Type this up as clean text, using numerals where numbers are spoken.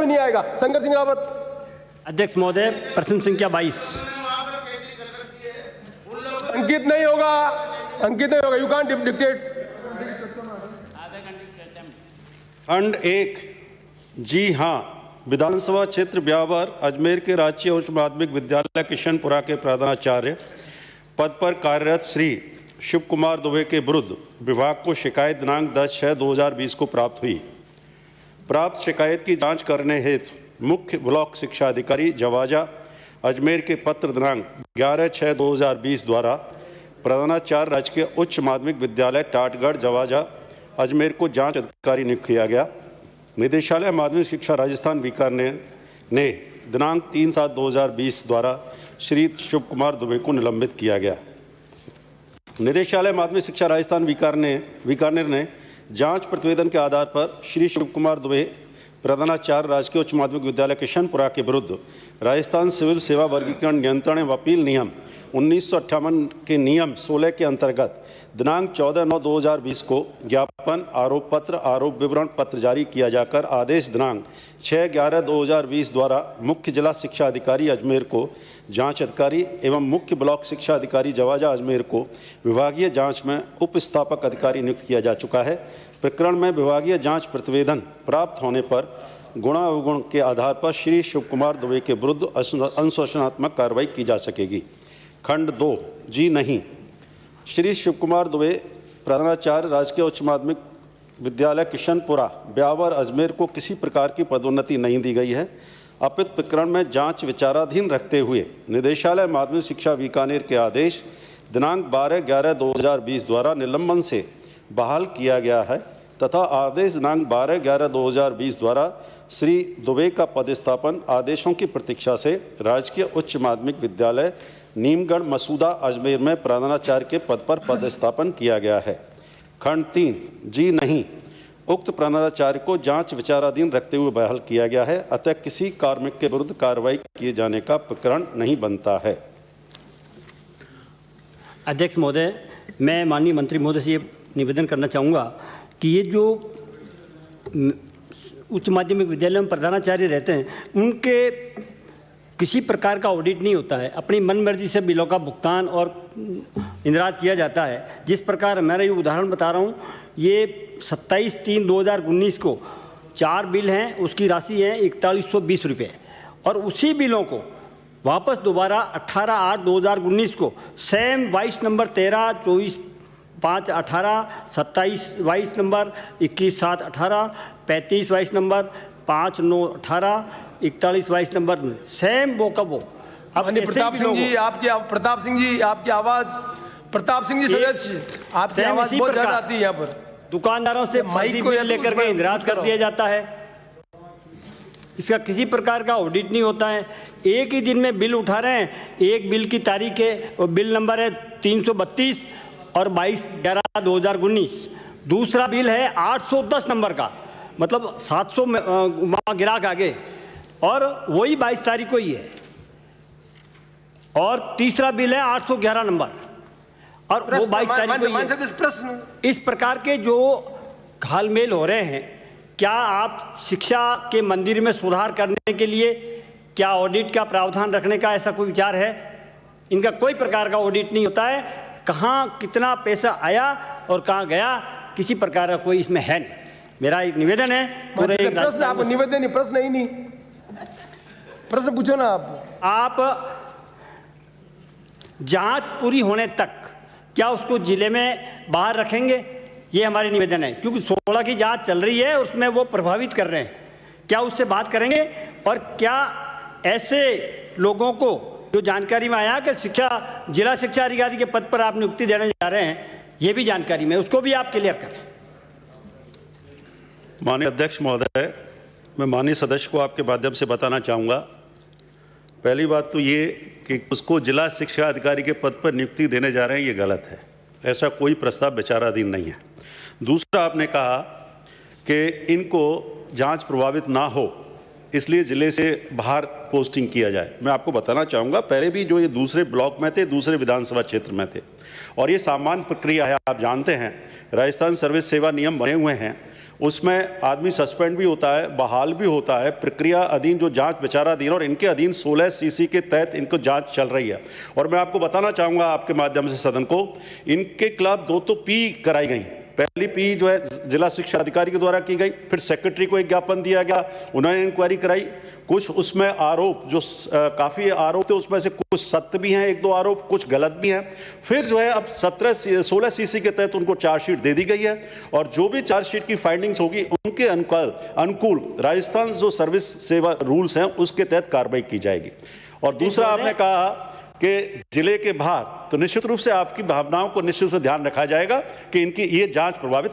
भी नहीं आएगा। शंकर सिंह रावत। अध्यक्ष महोदय, प्रश्न संख्या 22। अंकित नहीं होगा, अंकित नहीं होगा। You can't dictate. खंड 1। जी हाँ, विधानसभा क्षेत्र ब्यावर अजमेर के राजकीय उच्च माध्यमिक विद्यालय किशनपुरा के प्रधानाचार्य पद पर कार्यरत श्री शिव कुमार दुबे के विरुद्ध विभाग को शिकायत दिनांक 10/6/2020 को प्राप्त हुई। प्राप्त शिकायत की जांच करने हेतु मुख्य ब्लॉक शिक्षा अधिकारी जवाजा अजमेर के पत्र दिनांक 11/6/2020 द्वारा प्रधानाचार्य राजकीय उच्च माध्यमिक विद्यालय टाटगढ़ जवाजा अजमेर को जांच अधिकारी नियुक्त किया गया। निदेशालय माध्यमिक शिक्षा राजस्थान बीकानेर ने दिनांक 3/7/2020 द्वारा श्री शिव कुमार दुबे को निलंबित किया गया। निदेशालय माध्यमिक शिक्षा राजस्थान बीकानेर ने जांच प्रतिवेदन के आधार पर श्री शिव कुमार दुबे प्रधानाचार्य राजकीय उच्च माध्यमिक विद्यालय किशनपुरा के विरुद्ध राजस्थान सिविल सेवा वर्गीकरण नियंत्रण एवं अपील नियम 1958 के नियम 16 के अंतर्गत दिनांक 14/9/2020 को ज्ञापन, आरोप पत्र, आरोप विवरण पत्र जारी किया जाकर आदेश दिनांक 6/11/2020 द्वारा मुख्य जिला शिक्षा अधिकारी अजमेर को जांच अधिकारी एवं मुख्य ब्लॉक शिक्षा अधिकारी जवाजा अजमेर को विभागीय जांच में उपस्थापक अधिकारी नियुक्त किया जा चुका है। प्रकरण में विभागीय जांच प्रतिवेदन प्राप्त होने पर गुणावगुण के आधार पर श्री शिव कुमार दुबे के विरुद्ध अनुशासनात्मक कार्रवाई की जा सकेगी। खंड 2। जी नहीं, श्री शिव कुमार दुबे प्रधानाचार्य राजकीय उच्च माध्यमिक विद्यालय किशनपुरा ब्यावर अजमेर को किसी प्रकार की पदोन्नति नहीं दी गई है। अपितु प्रकरण में जांच विचाराधीन रखते हुए निदेशालय माध्यमिक शिक्षा बीकानेर के आदेश दिनांक 12/11/2020 द्वारा निलंबन से बहाल किया गया है तथा आदेश दिनांक 12/11/2020 द्वारा श्री दुबे का पदस्थापन आदेशों की प्रतीक्षा से राजकीय उच्च माध्यमिक विद्यालय नीमगढ़ मसूदा अजमेर में प्रधानाचार्य के पद पर पदस्थापन किया गया है। खंड 3। जी नहीं, उक्त प्रधानाचार्य को जांच विचाराधीन रखते हुए बहाल किया गया है, अतः किसी कार्मिक के विरुद्ध कार्रवाई किए जाने का प्रकरण नहीं बनता है। अध्यक्ष महोदय, मैं माननीय मंत्री महोदय से ये निवेदन करना चाहूँगा कि ये जो उच्च माध्यमिक विद्यालय में प्रधानाचार्य रहते हैं उनके किसी प्रकार का ऑडिट नहीं होता है। अपनी मनमर्जी से बिलों का भुगतान और इंदराज किया जाता है। जिस प्रकार मैं ये उदाहरण बता रहा हूँ, ये 27/3/2019 को 4 बिल हैं, उसकी राशि है 4120 रुपये और उसी बिलों को वापस दोबारा 18/8/2019 को same 22 number 13, 24, 5, 18, 27, 22 number 21, 7, 18, 35, 22 number 5, 9, 18, 41, 22 number same वो का वो। अब प्रताप सिंह जी, आपकी आवाज, प्रताप सिंह जी सदस्य, आपकी आवाज बहुत ज्यादा आती है। यहाँ पर दुकानदारों से माइक को लेकर के इंदराज कर दिया जाता है। इसका किसी प्रकार का ऑडिट नहीं होता है। एक ही दिन में बिल उठा रहे हैं। एक बिल की तारीख है और बिल नंबर है 332 और 22/11/2019। दूसरा बिल है 810 नंबर का, मतलब 700 गिराक आगे, और वही 22 तारीख को ही है। और तीसरा बिल है 811 नंबर और वो 22 तारीख को ही है। प्रश्न इस प्रकार के जो घालमेल हो रहे हैं, क्या आप शिक्षा के मंदिर में सुधार करने के लिए क्या ऑडिट का प्रावधान रखने का ऐसा कोई विचार है? इनका कोई प्रकार का ऑडिट नहीं होता है। कहाँ कितना पैसा आया और कहाँ गया, किसी प्रकार का कोई इसमें है नहीं। मेरा एक निवेदन है। प्रश्न आप निवेदन नहीं, प्रश्न ही नहीं, प्रश्न पूछो ना आप जांच पूरी होने तक क्या उसको जिले में बाहर रखेंगे? ये हमारे निवेदन है, क्योंकि 16 की जांच चल रही है, उसमें वो प्रभावित कर रहे हैं। क्या उससे बात करेंगे? और क्या ऐसे लोगों को जो जानकारी में आया कि जिला शिक्षा अधिकारी के पद पर आप नियुक्ति देने जा रहे हैं, ये भी जानकारी में, उसको भी आप क्लियर करें। माननीय अध्यक्ष महोदय, मैं माननीय सदस्य को आपके माध्यम से बताना चाहूँगा। पहली बात तो ये कि उसको जिला शिक्षा अधिकारी के पद पर नियुक्ति देने जा रहे हैं, ये गलत है। ऐसा कोई प्रस्ताव विचाराधीन नहीं है। दूसरा, आपने कहा कि इनको जांच प्रभावित ना हो इसलिए ज़िले से बाहर पोस्टिंग किया जाए। मैं आपको बताना चाहूँगा, पहले भी जो ये दूसरे ब्लॉक में थे, दूसरे विधानसभा क्षेत्र में थे, और ये सामान्य प्रक्रिया है। आप जानते हैं राजस्थान सर्विस सेवा नियम बने हुए हैं उसमें आदमी सस्पेंड भी होता है, बहाल भी होता है, प्रक्रिया अधीन जो जांच विचाराधीन, और इनके अधीन 16 सीसी के तहत इनको जांच चल रही है। और मैं आपको बताना चाहूँगा आपके माध्यम से सदन को, इनके खिलाफ 2 तो पी कराई गई। पहली पी जो है जिला शिक्षा अधिकारी के द्वारा की गई, फिर सेक्रेटरी को एक ज्ञापन दिया गया, उन्होंने इंक्वायरी कराई। कुछ उसमें आरोप जो काफ़ी आरोप थे, उसमें से कुछ सत्य भी हैं, 1-2 आरोप, कुछ गलत भी हैं। फिर जो है अब 16 सीसी के तहत उनको चार्जशीट दे दी गई है, और जो भी चार्जशीट की फाइंडिंग्स होगी उनके अनुकूल राजस्थान जो सर्विस सेवा रूल्स हैं उसके तहत कार्रवाई की जाएगी। और दूसरा आपने कहा कि जिले के बाहर, तो निश्चित रूप से आपकी भावनाओं को निश्चित रूप से ध्यान रखा जाएगा कि इनकी ये जांच प्रभावित